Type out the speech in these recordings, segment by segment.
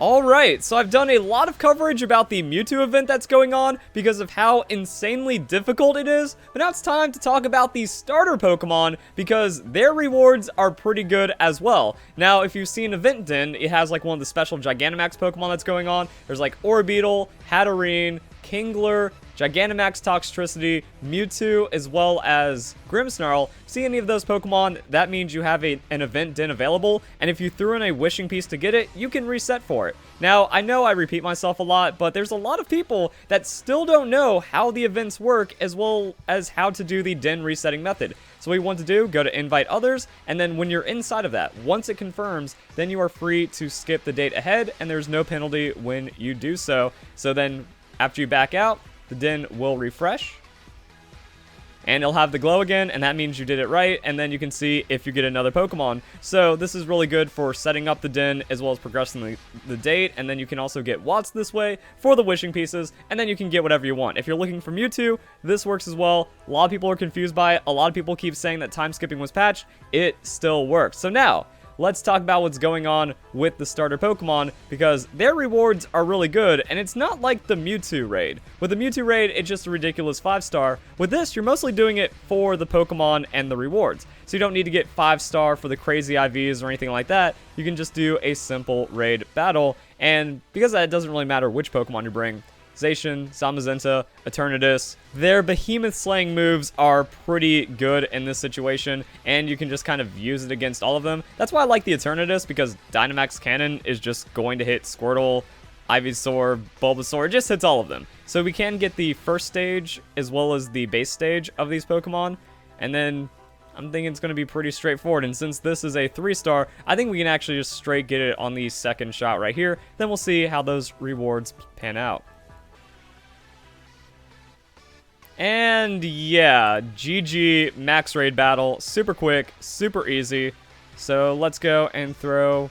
Alright, so I've done a lot of coverage about the Mewtwo event that's going on because of how insanely difficult it is, but now it's time to talk about the starter Pokemon because their rewards are pretty good as well. Now, if you've seen Event Den, it has like one of the special Gigantamax Pokemon that's going on. There's like Orbeetle, Hatterene, Kingler, Gigantamax Toxtricity, Mewtwo, as well as Grimmsnarl. See any of those Pokemon, that means you have an Event Den available, and if you threw in a wishing piece to get it, you can reset for it. Now, I know I repeat myself a lot, but there's a lot of people that still don't know how the events work, as well as how to do the Den resetting method. So what you want to do, go to invite others, and then when you're inside of that, once it confirms, then you are free to skip the date ahead, and there's no penalty when you do so. So then, after you back out, the den will refresh, and it'll have the glow again, and that means you did it right, and then you can see if you get another Pokemon. So this is really good for setting up the den, as well as progressing the date, and then you can also get Watts this way for the wishing pieces, and then you can get whatever you want. If you're looking for Mewtwo, this works as well. A lot of people are confused by it. A lot of people keep saying that time skipping was patched. It still works. So now, let's talk about what's going on with the starter Pokemon, because their rewards are really good, and it's not like the Mewtwo raid. With the Mewtwo raid, it's just a ridiculous 5-star. With this, you're mostly doing it for the Pokemon and the rewards. So you don't need to get 5-star for the crazy IVs or anything like that. You can just do a simple raid battle, and because of that, it doesn't really matter which Pokemon you bring. Zacian, Zamazenta, Eternatus, their behemoth slaying moves are pretty good in this situation, and you can just kind of use it against all of them. That's why I like the Eternatus, because Dynamax Cannon is just going to hit Squirtle, Ivysaur, Bulbasaur, it just hits all of them. So we can get the first stage as well as the base stage of these Pokemon, and then I'm thinking it's going to be pretty straightforward, and since this is a 3-star, I think we can actually just straight get it on the second shot right here. Then we'll see how those rewards pan out. And yeah, GG max raid battle, super quick, super easy. So let's go and throw,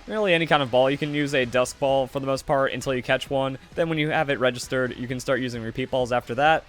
really any kind of ball. You can use a Dusk Ball for the most part until you catch one. Then when you have it registered, you can start using repeat balls after that.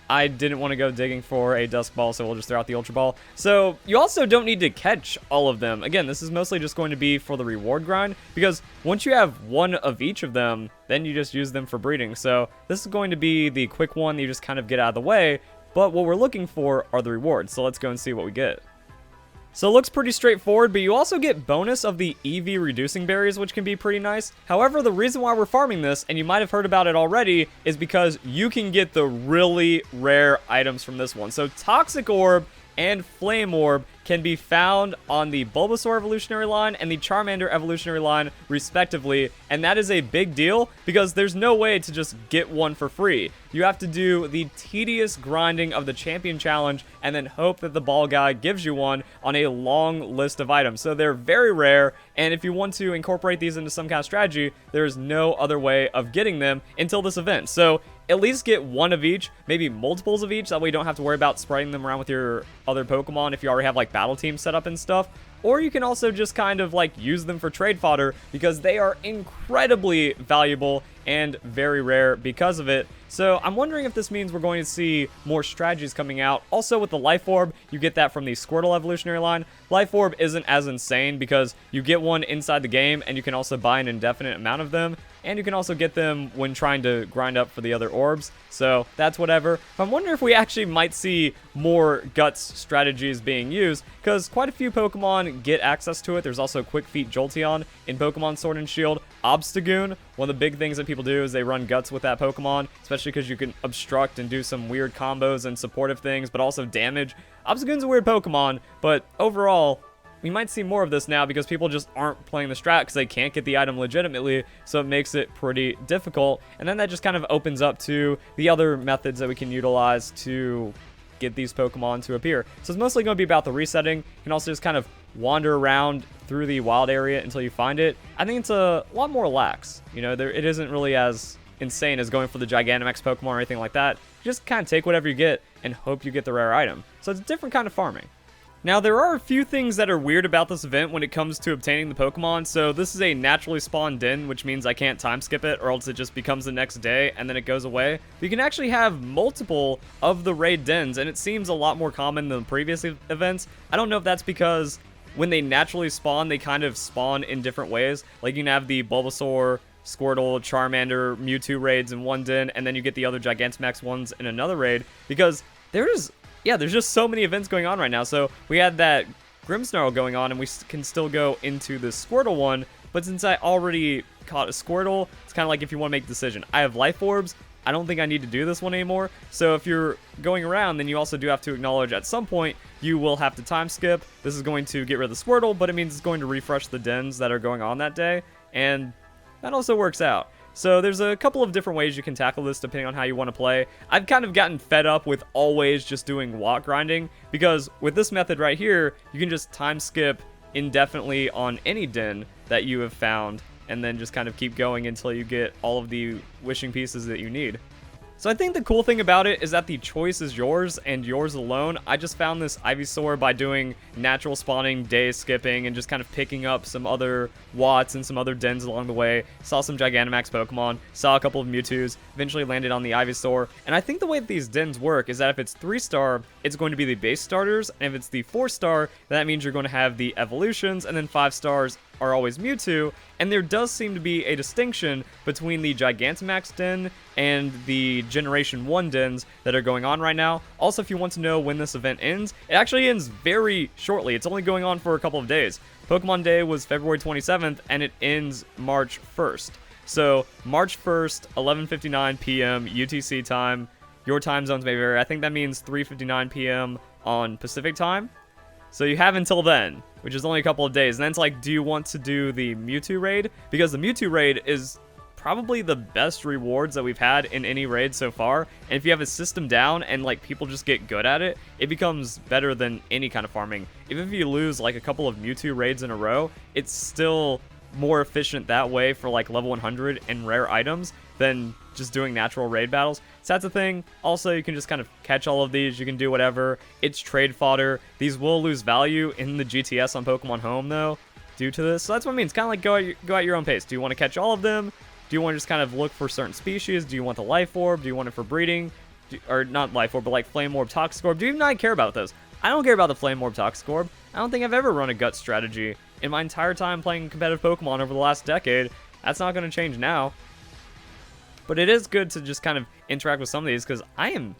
I didn't want to go digging for a Dusk Ball, so we'll just throw out the Ultra Ball. So you also don't need to catch all of them. Again, this is mostly just going to be for the reward grind, because once you have one of each of them, then you just use them for breeding. So this is going to be the quick one that you just kind of get out of the way, but what we're looking for are the rewards. So let's go and see what we get. So it looks pretty straightforward, but you also get bonus of the EV reducing berries, which can be pretty nice. However, the reason why we're farming this, and you might have heard about it already, is because you can get the really rare items from this one. So Toxic Orb and Flame Orb can be found on the Bulbasaur evolutionary line and the Charmander evolutionary line, respectively, and that is a big deal because there's no way to just get one for free. You have to do the tedious grinding of the champion challenge and then hope that the ball guy gives you one on a long list of items. So they're very rare, and if you want to incorporate these into some kind of strategy, there's no other way of getting them until this event. So at least get one of each, maybe multiples of each, that way you don't have to worry about spreading them around with your other Pokemon if you already have like battle teams set up and stuff. Or you can also just kind of like use them for trade fodder because they are incredibly valuable and very rare because of it. So I'm wondering if this means we're going to see more strategies coming out. Also with the Life Orb, you get that from the Squirtle evolutionary line. Life Orb isn't as insane because you get one inside the game and you can also buy an indefinite amount of them. And you can also get them when trying to grind up for the other orbs. So that's whatever. I'm wondering if we actually might see more Guts strategies being used, because quite a few Pokemon get access to it. There's also Quick Feet Jolteon in Pokemon Sword and Shield. Obstagoon, one of the big things that people do is they run Guts with that Pokemon, especially because you can obstruct and do some weird combos and supportive things, but also damage. Obstagoon's a weird Pokemon, but overall, we might see more of this now because people just aren't playing the strat because they can't get the item legitimately, so it makes it pretty difficult. And then that just kind of opens up to the other methods that we can utilize to get these Pokemon to appear. So it's mostly going to be about the resetting. You can also just kind of wander around through the wild area until you find it. I think it's a lot more lax. You know, it isn't really as insane as going for the Gigantamax Pokemon or anything like that. You just kind of take whatever you get and hope you get the rare item. So it's a different kind of farming. Now, there are a few things that are weird about this event when it comes to obtaining the Pokemon. So this is a naturally spawned den, which means I can't time skip it or else it just becomes the next day and then it goes away. But you can actually have multiple of the raid dens, and it seems a lot more common than the previous events. I don't know if that's because when they naturally spawn, they kind of spawn in different ways. Like, you can have the Bulbasaur, Squirtle, Charmander, Mewtwo raids in one den, and then you get the other Gigantamax ones in another raid, because there's just so many events going on right now. So we had that Grimmsnarl going on, and we can still go into the Squirtle one, but since I already caught a Squirtle, it's kind of like if you want to make a decision. I have Life Orbs, I don't think I need to do this one anymore. So if you're going around, then you also do have to acknowledge at some point you will have to time skip. This is going to get rid of the Squirtle, but it means it's going to refresh the dens that are going on that day, and that also works out. So there's a couple of different ways you can tackle this depending on how you want to play. I've kind of gotten fed up with always just doing walk grinding, because with this method right here, you can just time skip indefinitely on any den that you have found, and then just kind of keep going until you get all of the wishing pieces that you need. So I think the cool thing about it is that the choice is yours and yours alone. I just found this Ivysaur by doing natural spawning, day skipping, and just kind of picking up some other Watts and some other dens along the way. Saw some Gigantamax Pokemon, saw a couple of Mewtwo's, eventually landed on the Ivysaur. And I think the way that these dens work is that if it's 3-star, it's going to be the base starters, and if it's the 4-star, that means you're going to have the evolutions, and then 5 stars are always Mewtwo, and there does seem to be a distinction between the Gigantamax den and the Generation 1 dens that are going on right now. Also, if you want to know when this event ends, it actually ends very shortly. It's only going on for a couple of days. Pokemon Day was February 27th, and it ends March 1st. So, March 1st, 11:59 p.m. UTC time. Your time zones may vary. I think that means 3:59 p.m. on Pacific time. So you have until then, which is only a couple of days. And then it's like, do you want to do the Mewtwo raid? Because the Mewtwo raid is probably the best rewards that we've had in any raid so far. And if you have a system down and like people just get good at it, it becomes better than any kind of farming. Even if you lose like a couple of Mewtwo raids in a row, it's still more efficient that way for like level 100 and rare items than just doing natural raid battles. So that's the thing. Also, you can just kind of catch all of these. You can do whatever. It's trade fodder. These will lose value in the GTS on Pokemon Home, though, due to this. So that's what I mean. It's kind of like go at your own pace. Do you want to catch all of them? Do you want to just kind of look for certain species? Do you want the Life Orb? Do you want it for breeding? Or not Life Orb, but like Flame Orb, Toxic Orb? Do you even not care about those? I don't care about the Flame Orb, Toxic Orb. I don't think I've ever run a gut strategy in my entire time playing competitive Pokemon over the last decade. That's not going to change now. But it is good to just kind of interact with some of these, because I am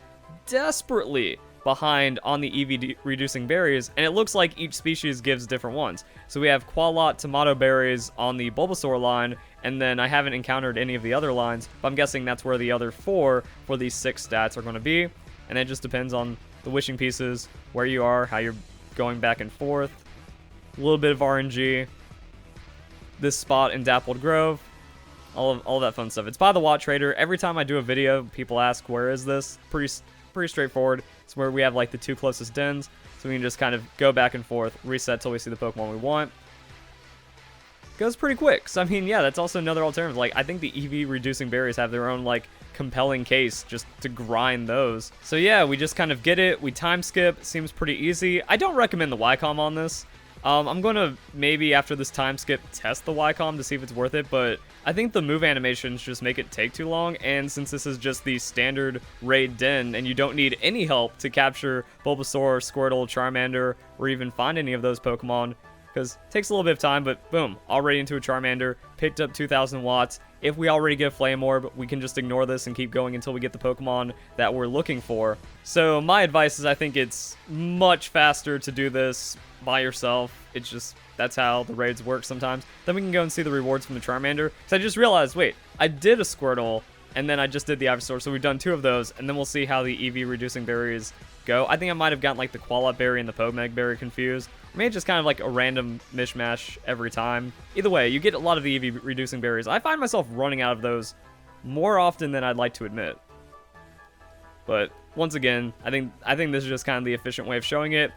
desperately behind on the EV reducing berries, and it looks like each species gives different ones. So we have Qualot Tomato berries on the Bulbasaur line, and then I haven't encountered any of the other lines, but I'm guessing that's where the other 4 for these 6 stats are going to be. And it just depends on the wishing pieces, where you are, how you're going back and forth. A little bit of RNG. This spot in Dappled Grove. All of that fun stuff. It's by the Watt Trader. Every time I do a video, people ask, where is this? Pretty straightforward. It's where we have like the 2 closest dens. So we can just kind of go back and forth, reset till we see the Pokemon we want. Goes pretty quick. So I mean, yeah, that's also another alternative. Like, I think the EV reducing berries have their own like compelling case just to grind those. So yeah, we just kind of get it. We time skip. Seems pretty easy. I don't recommend the YCOM on this. I'm going to maybe after this time skip test the YCOM to see if it's worth it, but I think the move animations just make it take too long, and since this is just the standard raid den and you don't need any help to capture Bulbasaur, Squirtle, Charmander, or even find any of those Pokemon, because it takes a little bit of time, but boom, already into a Charmander, picked up 2,000 watts. If we already get a Flame Orb, we can just ignore this and keep going until we get the Pokemon that we're looking for. So my advice is I think it's much faster to do this by yourself. It's just, that's how the raids work sometimes. Then we can go and see the rewards from the Charmander. So I just realized, wait, I did a Squirtle, and then I just did the Ivysaur, so we've done 2 of those, and then we'll see how the EV reducing berries go. I think I might have gotten like the Qualot berry and the Pomeg berry confused. Or maybe just kind of like a random mishmash every time. Either way, you get a lot of the EV reducing berries. I find myself running out of those more often than I'd like to admit. But once again, I think this is just kind of the efficient way of showing it.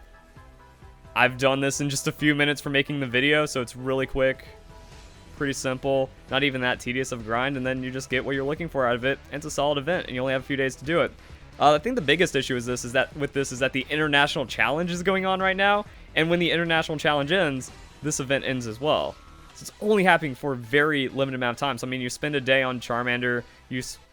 I've done this in just a few minutes for making the video, so it's really quick, pretty simple, not even that tedious of a grind, and then you just get what you're looking for out of it, and it's a solid event, and you only have a few days to do it. I think the biggest issue is that the International Challenge is going on right now, and when the International Challenge ends, this event ends as well. So it's only happening for a very limited amount of time. So, I mean, you spend a day on Charmander.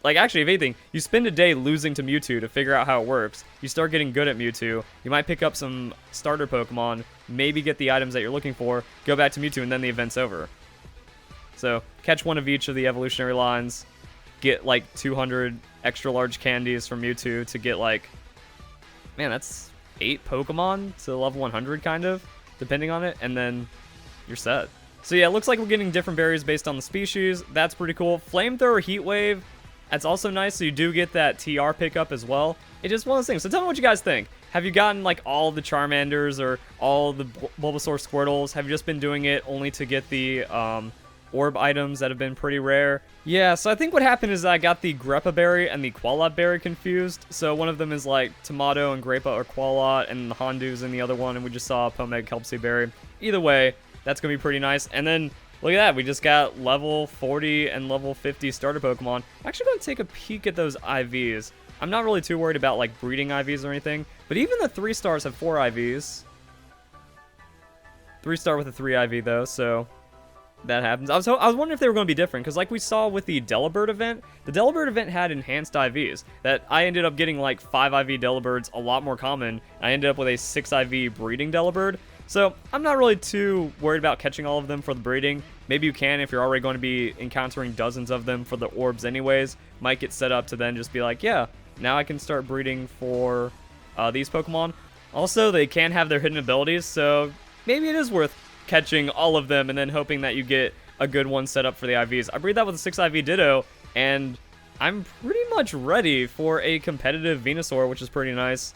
Like, actually, if anything, you spend a day losing to Mewtwo to figure out how it works. You start getting good at Mewtwo. You might pick up some starter Pokemon, maybe get the items that you're looking for, go back to Mewtwo, and then the event's over. So, catch one of each of the evolutionary lines, get, like, 200 extra large candies from Mewtwo to get, like, man, that's 8 Pokemon to level 100, kind of, depending on it, and then you're set. So yeah, it looks like we're getting different berries based on the species. That's pretty cool. Flamethrower, Heat Wave, that's also nice, so you do get that TR pickup as well. It's just one of those things. So tell me what you guys think. Have you gotten, like, all the Charmanders or all the Bulbasaur Squirtles? Have you just been doing it only to get the, orb items that have been pretty rare? Yeah, so I think what happened is I got the Greppa Berry and the Qualot Berry confused. So one of them is like Tomato and Grappa or Qualot, and the Hondu's in the other one, and we just saw Pomeg Kelpsie Berry. Either way, that's going to be pretty nice. And then, look at that, we just got level 40 and level 50 starter Pokemon. I'm actually going to take a peek at those IVs. I'm not really too worried about, like, breeding IVs or anything, but even the 3 stars have 4 IVs. 3 star with a 3 IV, though, so that happens. I was wondering if they were going to be different, because like we saw with the Delibird event, the Delibird event had enhanced IVs that I ended up getting like 5 IV Delibirds, a lot more common. I ended up with a 6 IV breeding Delibird. So I'm not really too worried about catching all of them for the breeding. Maybe you can if you're already going to be encountering dozens of them for the orbs anyways. Might get set up to then just be like, yeah, now I can start breeding for these Pokemon. Also, they can have their hidden abilities, so maybe it is worth catching all of them and then hoping that you get a good one set up for the IVs. I breed that with a 6 IV Ditto, and I'm pretty much ready for a competitive Venusaur, which is pretty nice.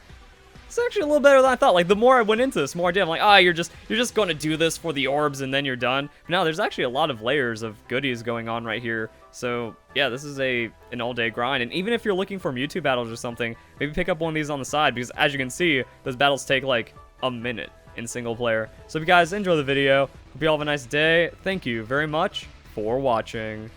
It's actually a little better than I thought. Like, the more I went into this, the more I did. I'm like, you're just going to do this for the orbs and then you're done. But no, there's actually a lot of layers of goodies going on right here. So yeah, this is an all-day grind. And even if you're looking for Mewtwo battles or something, maybe pick up one of these on the side, because as you can see, those battles take like a minute in single player. So if you guys enjoy the video, hope you all have a nice day. Thank you very much for watching.